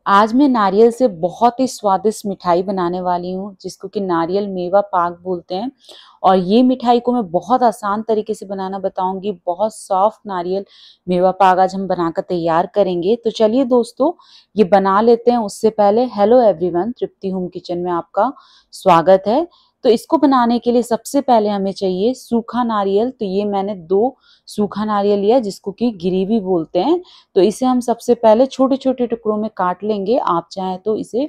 आज मैं नारियल से बहुत ही स्वादिष्ट मिठाई बनाने वाली हूँ, जिसको कि नारियल मेवा पाक बोलते हैं। और ये मिठाई को मैं बहुत आसान तरीके से बनाना बताऊंगी। बहुत सॉफ्ट नारियल मेवा पाक आज हम बनाकर तैयार करेंगे। तो चलिए दोस्तों, ये बना लेते हैं। उससे पहले हेलो एवरीवन, तृप्ति होम किचन में आपका स्वागत है। तो इसको बनाने के लिए सबसे पहले हमें चाहिए सूखा नारियल। तो ये मैंने 2 सूखा नारियल लिया, जिसको कि गिरीवी बोलते हैं। तो इसे हम सबसे पहले छोटे छोटे टुकड़ों में काट लेंगे। आप चाहें तो इसे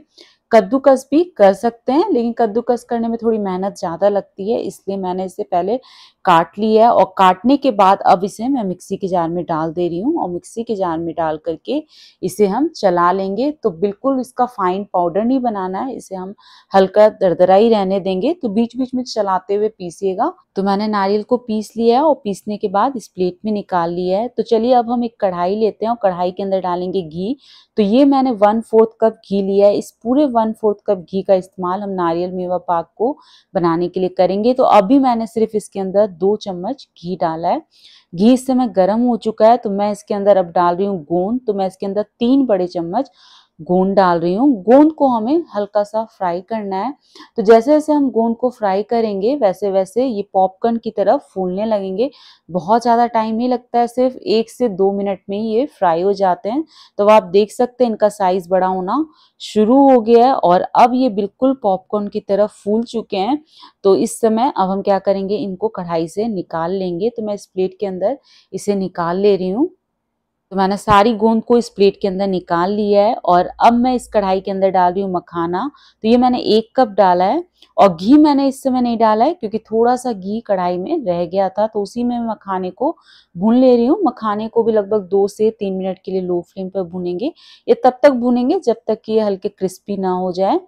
कद्दूकस भी कर सकते हैं, लेकिन कद्दूकस करने में थोड़ी मेहनत ज्यादा लगती है, इसलिए मैंने इसे पहले काट लिया है। और काटने के बाद अब इसे मैं मिक्सी के जार में डाल दे रही हूँ, और मिक्सी के जार में डाल करके इसे हम चला लेंगे। तो बिल्कुल इसका फाइन पाउडर नहीं बनाना है, इसे हम हल्का दरदरा ही रहने देंगे। तो बीच बीच में चलाते हुए पीसिएगा। तो मैंने नारियल को पीस लिया है, और पीसने के बाद इस प्लेट में निकाल लिया है। तो चलिए अब हम एक कढ़ाई लेते हैं, और कढ़ाई के अंदर डालेंगे घी। तो ये मैंने 1/4 कप घी लिया है। इस पूरे 1/4 कप घी का इस्तेमाल हम नारियल मेवा पाक को बनाने के लिए करेंगे। तो अभी मैंने सिर्फ इसके अंदर 2 चम्मच घी डाला है। घी इस समय गर्म हो चुका है। तो मैं इसके अंदर अब डाल रही हूँ गोंद। तो मैं इसके अंदर 3 बड़े चम्मच गोंद डाल रही हूँ। गोंद को हमें हल्का सा फ्राई करना है। तो जैसे जैसे हम गोंद को फ्राई करेंगे, वैसे वैसे ये पॉपकॉर्न की तरफ फूलने लगेंगे। बहुत ज़्यादा टाइम नहीं लगता है, सिर्फ 1 से 2 मिनट में ही ये फ्राई हो जाते हैं। तो आप देख सकते हैं इनका साइज बड़ा होना शुरू हो गया है, और अब ये बिल्कुल पॉपकॉर्न की तरफ फूल चुके हैं। तो इस समय अब हम क्या करेंगे, इनको कढ़ाई से निकाल लेंगे। तो मैं इस प्लेट के अंदर इसे निकाल ले रही हूँ। तो मैंने सारी गोंद को इस प्लेट के अंदर निकाल लिया है, और अब मैं इस कढ़ाई के अंदर डाल रही हूँ मखाना। तो ये मैंने 1 कप डाला है। और घी मैंने इस समय नहीं डाला है, क्योंकि थोड़ा सा घी कढ़ाई में रह गया था। तो उसी में मखाने को भून ले रही हूँ। मखाने को भी लगभग 2 से 3 मिनट के लिए लो फ्लेम पर भूनेंगे। ये तब तक भूनेंगे जब तक कि ये हल्के क्रिस्पी ना हो जाए।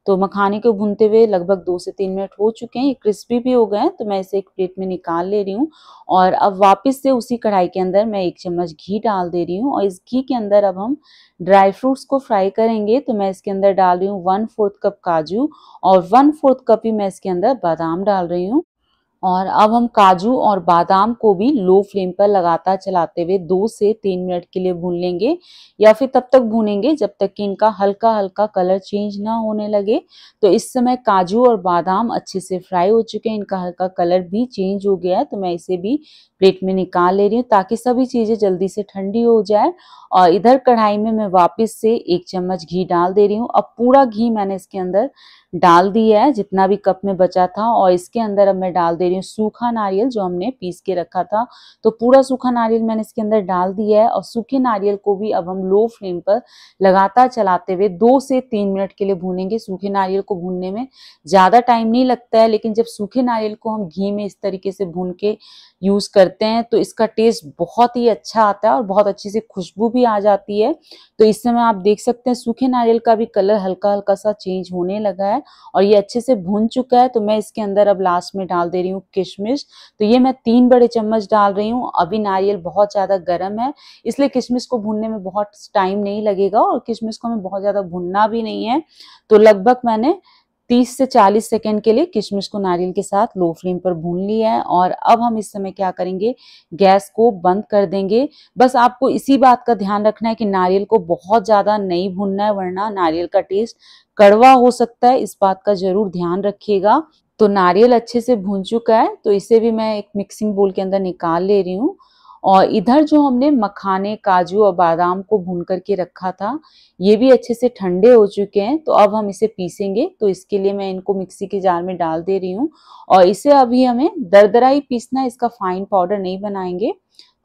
तो मखाने को भूनते हुए लगभग 2 से 3 मिनट हो चुके हैं, ये क्रिस्पी भी हो गए हैं। तो मैं इसे एक प्लेट में निकाल ले रही हूँ। और अब वापस से उसी कढ़ाई के अंदर मैं 1 चम्मच घी डाल दे रही हूँ, और इस घी के अंदर अब हम ड्राई फ्रूट्स को फ्राई करेंगे। तो मैं इसके अंदर डाल रही हूँ 1/4 कप काजू, और 1/4 कप ही मैं इसके अंदर बादाम डाल रही हूँ। और अब हम काजू और बादाम को भी लो फ्लेम पर लगातार चलाते हुए 2 से 3 मिनट के लिए भून लेंगे, या फिर तब तक भूनेंगे जब तक कि इनका हल्का हल्का कलर चेंज ना होने लगे। तो इस समय काजू और बादाम अच्छे से फ्राई हो चुके हैं, इनका हल्का कलर भी चेंज हो गया है। तो मैं इसे भी प्लेट में निकाल ले रही हूँ, ताकि सभी चीजें जल्दी से ठंडी हो जाए। और इधर कढ़ाई में मैं वापस से 1 चम्मच घी डाल दे रही हूँ। अब पूरा घी मैंने इसके अंदर डाल दिया है, जितना भी कप में बचा था। और इसके अंदर अब मैं डाल दे रही हूँ सूखा नारियल, जो हमने पीस के रखा था। तो पूरा सूखा नारियल मैंने इसके अंदर डाल दिया है। और सूखे नारियल को भी अब हम लो फ्लेम पर लगातार चलाते हुए 2 से 3 मिनट के लिए भूनेंगे। सूखे नारियल को भूनने में ज्यादा टाइम नहीं लगता है, लेकिन जब सूखे नारियल को हम घी में इस तरीके से भून के यूज करते हैं, तो इसका टेस्ट बहुत ही अच्छा आता है, और बहुत अच्छी सी खुशबू भी आ जाती है। तो इस समय आप देख सकते हैं सूखे नारियल का भी कलर हल्का हल्का सा चेंज होने लगा है, और ये अच्छे से भून चुका है। तो मैं इसके अंदर अब लास्ट में डाल दे रही हूँ किशमिश। तो ये मैं 3 बड़े चम्मच डाल रही हूँ। अभी नारियल बहुत ज्यादा गर्म है, इसलिए किशमिश को भूनने में बहुत टाइम नहीं लगेगा, और किशमिश को हमें बहुत ज्यादा भूनना भी नहीं है। तो लगभग मैंने 30 से 40 सेकंड के लिए किशमिश को नारियल के साथ लो फ्लेम पर भून लिया है। और अब हम इस समय क्या करेंगे, गैस को बंद कर देंगे। बस आपको इसी बात का ध्यान रखना है कि नारियल को बहुत ज्यादा नहीं भूनना है, वरना नारियल का टेस्ट कड़वा हो सकता है। इस बात का जरूर ध्यान रखिएगा। तो नारियल अच्छे से भून चुका है, तो इसे भी मैं एक मिक्सिंग बोल के अंदर निकाल ले रही हूँ। और इधर जो हमने मखाने, काजू और बादाम को भून करके रखा था, ये भी अच्छे से ठंडे हो चुके हैं। तो अब हम इसे पीसेंगे। तो इसके लिए मैं इनको मिक्सी के जार में डाल दे रही हूँ, और इसे अभी हमें दरदरा ही पीसना है, इसका फाइन पाउडर नहीं बनाएंगे।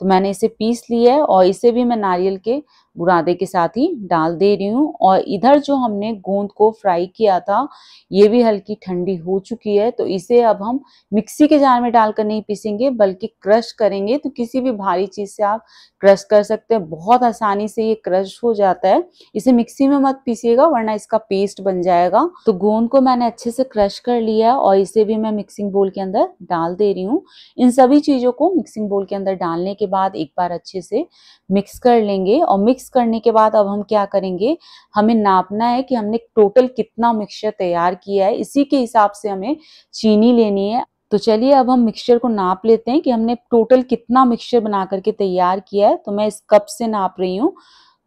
तो मैंने इसे पीस लिया है, और इसे भी मैं नारियल के बुरादे के साथ ही डाल दे रही हूँ। और इधर जो हमने गोंद को फ्राई किया था, ये भी हल्की ठंडी हो चुकी है। तो इसे अब हम मिक्सी के जार में डालकर नहीं पीसेंगे, बल्कि क्रश करेंगे। तो किसी भी भारी चीज से आप क्रश कर सकते हैं, बहुत आसानी से ये क्रश हो जाता है। इसे मिक्सी में मत पीसिएगा, वरना इसका पेस्ट बन जाएगा। तो गोंद को मैंने अच्छे से क्रश कर लिया, और इसे भी मैं मिक्सिंग बोल के अंदर डाल दे रही हूँ। इन सभी चीजों को मिक्सिंग बोल के अंदर डालने के बाद एक बार अच्छे से मिक्स कर लेंगे। और मिक्स करने के बाद अब हम क्या करेंगे, हमें नापना है कि हमने टोटल कितना मिक्सचर तैयार किया है। इसी के हिसाब से हमें चीनी लेनी है। तो चलिए अब हम मिक्सचर को नाप लेते हैं कि हमने टोटल कितना मिक्सचर बना करके तैयार किया है। तो मैं इस कप से नाप रही हूँ।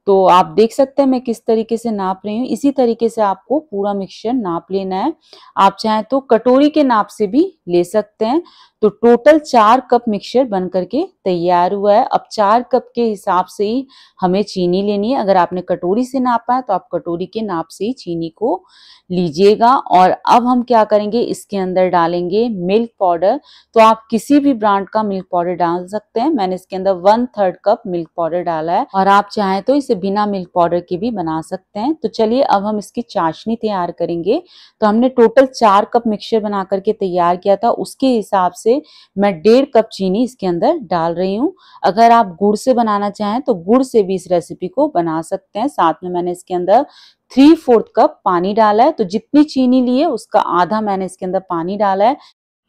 तो आप देख सकते हैं मैं किस तरीके से नाप रही हूँ। इसी तरीके से आपको पूरा मिक्सचर नाप लेना है। आप चाहें तो कटोरी के नाप से भी ले सकते हैं। तो टोटल 4 कप मिक्सचर बन करके तैयार हुआ है। अब 4 कप के हिसाब से ही हमें चीनी लेनी है। अगर आपने कटोरी से नापा है तो आप कटोरी के नाप से ही चीनी को लीजिएगा। और अब हम क्या करेंगे, इसके अंदर डालेंगे मिल्क पाउडर। तो आप किसी भी ब्रांड का मिल्क पाउडर डाल सकते हैं। मैंने इसके अंदर 1/3 कप मिल्क पाउडर डाला है, और आप चाहें तो इसे बिना मिल्क पाउडर के भी बना सकते हैं। तो चलिए अब हम इसकी चाशनी तैयार करेंगे। तो हमने टोटल 4 कप मिक्सचर बना करके तैयार किया था, उसके हिसाब से मैं 1.5 कप चीनी इसके अंदर डाल रही हूँ। अगर आप गुड़ से बनाना चाहें तो गुड़ से भी इस रेसिपी को बना सकते हैं। साथ में मैंने इसके अंदर 3/4 कप पानी डाला है। तो जितनी चीनी ली है उसका आधा मैंने इसके अंदर पानी डाला है।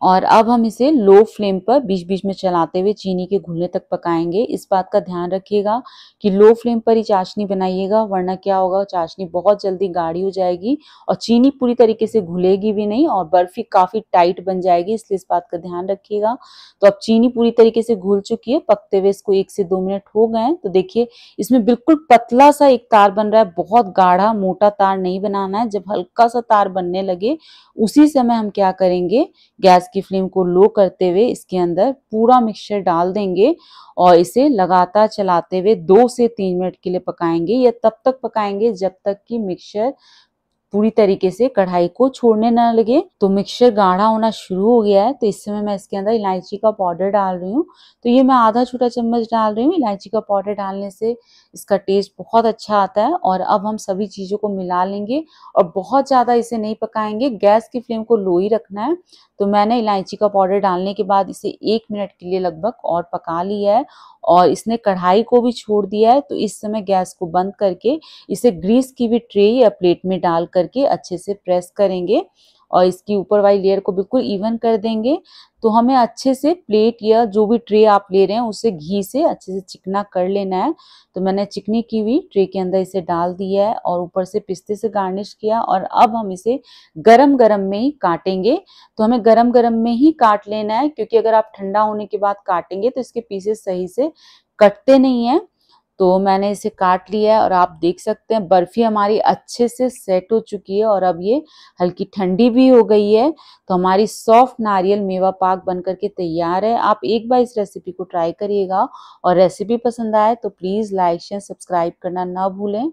और अब हम इसे लो फ्लेम पर बीच-बीच में चलाते हुए चीनी के घुलने तक पकाएंगे। इस बात का ध्यान रखिएगा कि लो फ्लेम पर ही चाशनी बनाइएगा, वरना क्या होगा, चाशनी बहुत जल्दी गाढ़ी हो जाएगी और चीनी पूरी तरीके से घुलेगी भी नहीं और बर्फी काफी टाइट बन जाएगी, इसलिए इस बात का ध्यान रखिएगा। तो अब चीनी पूरी तरीके से घुल चुकी है, पकते हुए इसको 1 से 2 मिनट हो गए हैं। तो देखिए इसमें बिल्कुल पतला सा एक तार बन रहा है, बहुत गाढ़ा मोटा तार नहीं बनाना है। जब हल्का सा तार बनने लगे उसी समय हम क्या करेंगे, गैस की फ्लेम को लो करते हुए इसके अंदर पूरा मिक्सचर डाल देंगे और इसे लगातार चलाते हुए 2 से 3 मिनट के लिए पकाएंगे। या तब तक पकाएंगे जब तक कि मिक्सचर पूरी तरीके से कढ़ाई को छोड़ने ना लगे। तो मिक्सचर गाढ़ा होना शुरू हो गया है, तो इस समय मैं इसके अंदर इलायची का पाउडर डाल रही हूँ। तो ये मैं आधा छोटा चम्मच डाल रही हूँ। इलायची का पाउडर डालने से इसका टेस्ट बहुत अच्छा आता है। और अब हम सभी चीजों को मिला लेंगे और बहुत ज्यादा इसे नहीं पकाएंगे, गैस की फ्लेम को लो ही रखना है। तो मैंने इलायची का पाउडर डालने के बाद इसे 1 मिनट के लिए लगभग और पका लिया है और इसने कढ़ाई को भी छोड़ दिया है। तो इस समय गैस को बंद करके इसे ग्रीस की हुई ट्रे या प्लेट में डाल करके अच्छे से प्रेस करेंगे और इसकी ऊपर वाली लेयर को बिल्कुल इवन कर देंगे। तो हमें अच्छे से प्लेट या जो भी ट्रे आप ले रहे हैं उसे घी से अच्छे से चिकना कर लेना है। तो मैंने चिकनी की हुई ट्रे के अंदर इसे डाल दिया है और ऊपर से पिस्ते से गार्निश किया। और अब हम इसे गरम गरम में ही काटेंगे। तो हमें गरम गरम में ही काट लेना है, क्योंकि अगर आप ठंडा होने के बाद काटेंगे तो इसके पीसेस सही से कटते नहीं है। तो मैंने इसे काट लिया है और आप देख सकते हैं बर्फी हमारी अच्छे से सेट हो चुकी है और अब ये हल्की ठंडी भी हो गई है। तो हमारी सॉफ्ट नारियल मेवा पाक बनकर के तैयार है। आप एक बार इस रेसिपी को ट्राई करिएगा और रेसिपी पसंद आए तो प्लीज लाइक शेयर सब्सक्राइब करना ना भूलें।